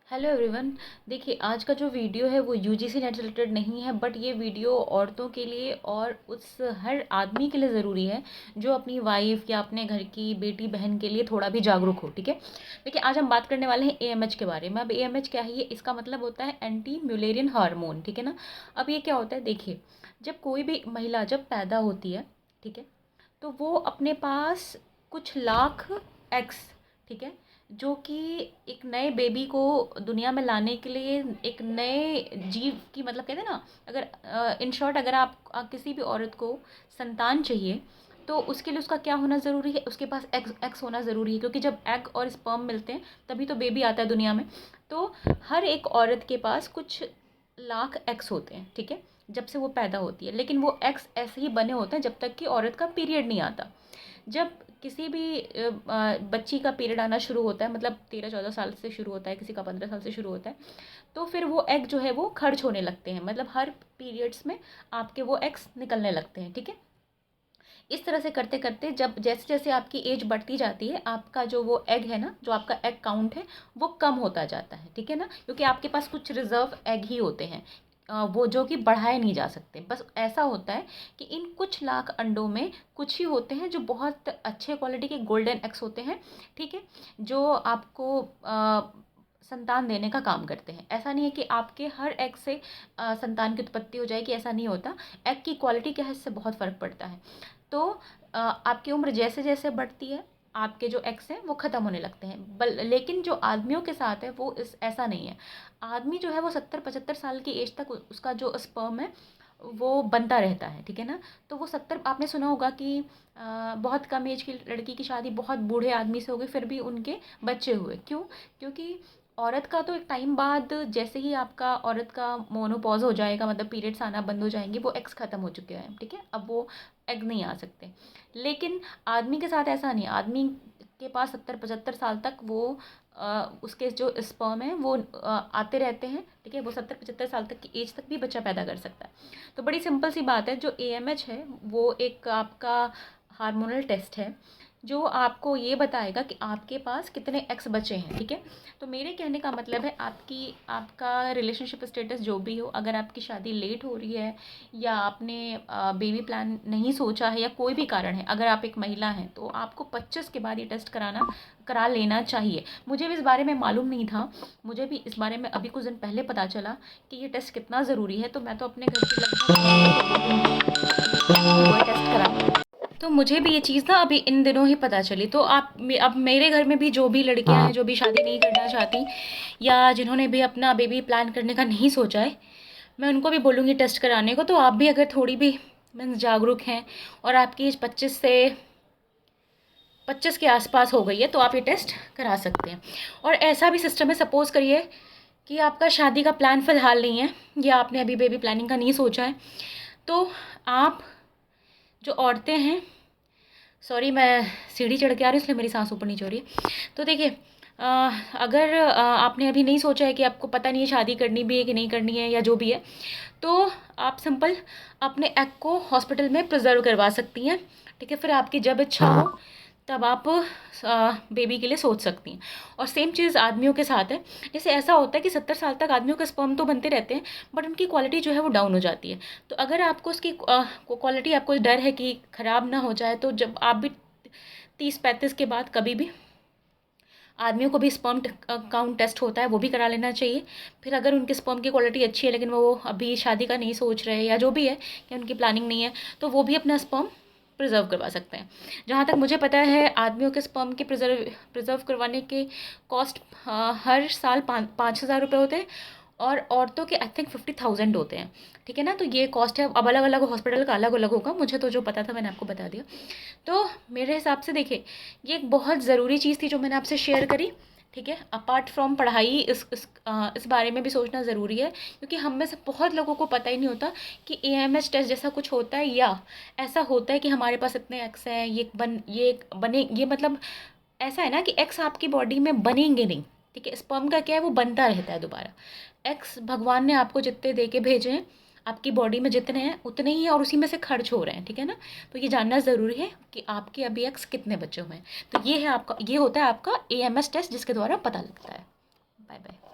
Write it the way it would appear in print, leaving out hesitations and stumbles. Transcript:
Hello everyone. देखिए, आज का जो वीडियो है वो यूजीसी नेट से रिलेटेड नहीं है, बट ये वीडियो औरतों के लिए और उस हर आदमी के लिए ज़रूरी है जो अपनी वाइफ या अपने घर की बेटी बहन के लिए थोड़ा भी जागरूक हो। ठीक है, देखिए आज हम बात करने वाले हैं एएमएच के बारे में। अब एएमएच क्या है? ये इसका मतलब होता है एंटी म्यूलेरियन हार्मोन। ठीक है ना। अब ये क्या होता है? देखिए, जब कोई भी महिला जब पैदा होती है, ठीक है, तो वो अपने पास कुछ लाख एग्स, ठीक है, जो कि एक नए बेबी को दुनिया में लाने के लिए, एक नए जीव की, मतलब कहते हैं ना, अगर इन शॉर्ट अगर किसी भी औरत को संतान चाहिए तो उसके लिए उसका क्या होना ज़रूरी है? उसके पास एक्स होना ज़रूरी है, क्योंकि जब एग और स्पर्म मिलते हैं तभी तो बेबी आता है दुनिया में। तो हर एक औरत के पास कुछ लाख एक्स होते हैं, ठीक है, जब से वो पैदा होती है। लेकिन वो एक्स ऐसे ही बने होते हैं जब तक कि औरत का पीरियड नहीं आता। जब किसी भी बच्ची का पीरियड आना शुरू होता है, मतलब 13-14 साल से शुरू होता है, किसी का 15 साल से शुरू होता है, तो फिर वो एग जो है वो खर्च होने लगते हैं, मतलब हर पीरियड्स में आपके वो एग्स निकलने लगते हैं। ठीक है, इस तरह से करते करते जब जैसे जैसे आपकी एज बढ़ती जाती है, आपका जो वो एग है ना, जो आपका एग काउंट है वो कम होता जाता है। ठीक है ना, क्योंकि आपके पास कुछ रिजर्व एग ही होते हैं, वो जो कि बढ़ाए नहीं जा सकते। बस ऐसा होता है कि इन कुछ लाख अंडों में कुछ ही होते हैं जो बहुत अच्छे क्वालिटी के गोल्डन एग्स होते हैं। ठीक है, जो आपको संतान देने का काम करते हैं। ऐसा नहीं है कि आपके हर एग से संतान की उत्पत्ति हो जाएगी, ऐसा नहीं होता। एग की क्वालिटी क्या है, इससे बहुत फ़र्क पड़ता है। तो आपकी उम्र जैसे जैसे बढ़ती है, आपके जो एक्स हैं वो ख़त्म होने लगते हैं। लेकिन जो आदमियों के साथ है वो इस ऐसा नहीं है। आदमी जो है वो 70-75 साल की एज तक उसका जो स्पर्म है वो बनता रहता है। ठीक है ना। तो वो 70, आपने सुना होगा कि बहुत कम एज की लड़की की शादी बहुत बूढ़े आदमी से हो गई, फिर भी उनके बच्चे हुए। क्यों? क्योंकि औरत का तो एक टाइम बाद, जैसे ही आपका औरत का मोनोपॉज हो जाएगा, मतलब पीरियड्स आना बंद हो जाएंगे, वो एग्स ख़त्म हो चुके हैं। ठीक है, अब वो एग नहीं आ सकते। लेकिन आदमी के साथ ऐसा नहीं। आदमी के पास 70-75 साल तक वो उसके जो स्पर्म है वो आते रहते हैं। ठीक है, वो 70-75 साल तक की एज तक भी बच्चा पैदा कर सकता है। तो बड़ी सिंपल सी बात है, जो एएमएच है वो एक आपका हार्मोनल टेस्ट है जो आपको ये बताएगा कि आपके पास कितने एक्स बचे हैं। ठीक है, तो मेरे कहने का मतलब है, आपका रिलेशनशिप स्टेटस जो भी हो, अगर आपकी शादी लेट हो रही है या आपने बेबी प्लान नहीं सोचा है या कोई भी कारण है, अगर आप एक महिला हैं तो आपको 25 के बाद ये टेस्ट करा लेना चाहिए। मुझे भी इस बारे में मालूम नहीं था। मुझे भी इस बारे में अभी कुछ दिन पहले पता चला कि ये टेस्ट कितना ज़रूरी है। तो मैं तो अपने घर की लगभग वो टेस्ट करा। तो मुझे भी ये चीज़ ना अभी इन दिनों ही पता चली। तो अब मेरे घर में भी जो भी लड़कियां हैं जो भी शादी नहीं करना चाहती या जिन्होंने भी अपना बेबी प्लान करने का नहीं सोचा है, मैं उनको भी बोलूँगी टेस्ट कराने को। तो आप भी अगर थोड़ी भी मीन्स जागरूक हैं और आपकी एज 25 के आसपास हो गई है तो आप ये टेस्ट करा सकते हैं। और ऐसा भी सिस्टम है, सपोज़ करिए कि आपका शादी का प्लान फ़िलहाल नहीं है या आपने अभी बेबी प्लानिंग का नहीं सोचा है, तो आप जो औरतें हैं, सॉरी मैं सीढ़ी चढ़ के आ रही हूँ इसलिए मेरी सांस ऊपर नीचे हो रही है। तो देखिए, अगर आपने अभी नहीं सोचा है कि आपको पता नहीं है शादी करनी भी है कि नहीं करनी है या जो भी है, तो आप सिंपल अपने एग को हॉस्पिटल में प्रिजर्व करवा सकती हैं। ठीक है, फिर आपकी जब इच्छा हो तब आप बेबी के लिए सोच सकती हैं। और सेम चीज़ आदमियों के साथ है। जैसे ऐसा होता है कि 70 साल तक आदमियों के स्पर्म तो बनते रहते हैं, बट उनकी क्वालिटी जो है वो डाउन हो जाती है। तो अगर आपको उसकी क्वालिटी, आपको डर है कि ख़राब ना हो जाए, तो जब आप भी 30-35 के बाद कभी भी, आदमियों को भी स्पर्म काउंट टेस्ट होता है, वो भी करा लेना चाहिए। फिर अगर उनके स्पर्म की क्वालिटी अच्छी है लेकिन वो अभी शादी का नहीं सोच रहे या जो भी है, या उनकी प्लानिंग नहीं है, तो वो भी अपना स्पर्म प्रिजर्व करवा सकते हैं। जहाँ तक मुझे पता है, आदमियों के स्पर्म के प्रिजर्व करवाने के कॉस्ट हर साल 5,000 रुपये होते हैं, और औरतों के आई थिंक 50,000 होते हैं। ठीक है ना। तो ये कॉस्ट है, अब अलग अलग हॉस्पिटल का अलग अलग होगा। मुझे तो जो पता था मैंने आपको बता दिया। तो मेरे हिसाब से देखिए, ये एक बहुत ज़रूरी चीज़ थी जो मैंने आपसे शेयर करी। ठीक है, अपार्ट फ्रॉम पढ़ाई, इस बारे में भी सोचना ज़रूरी है, क्योंकि हम में से बहुत लोगों को पता ही नहीं होता कि एएमएच टेस्ट जैसा कुछ होता है, या ऐसा होता है कि हमारे पास इतने एक्स हैं, ये मतलब ऐसा है ना कि एक्स आपकी बॉडी में बनेंगे नहीं। ठीक है, स्पर्म का क्या है, वो बनता रहता है दोबारा। एक्स भगवान ने आपको जितने दे के भेजे हैं, आपकी बॉडी में जितने हैं उतने ही हैं, और उसी में से खर्च हो रहे हैं। ठीक है ना। तो ये जानना ज़रूरी है कि आपके अभी एक्स कितने बचे हुए हैं। तो ये होता है आपका एएमएस टेस्ट, जिसके द्वारा पता लगता है। Bye bye.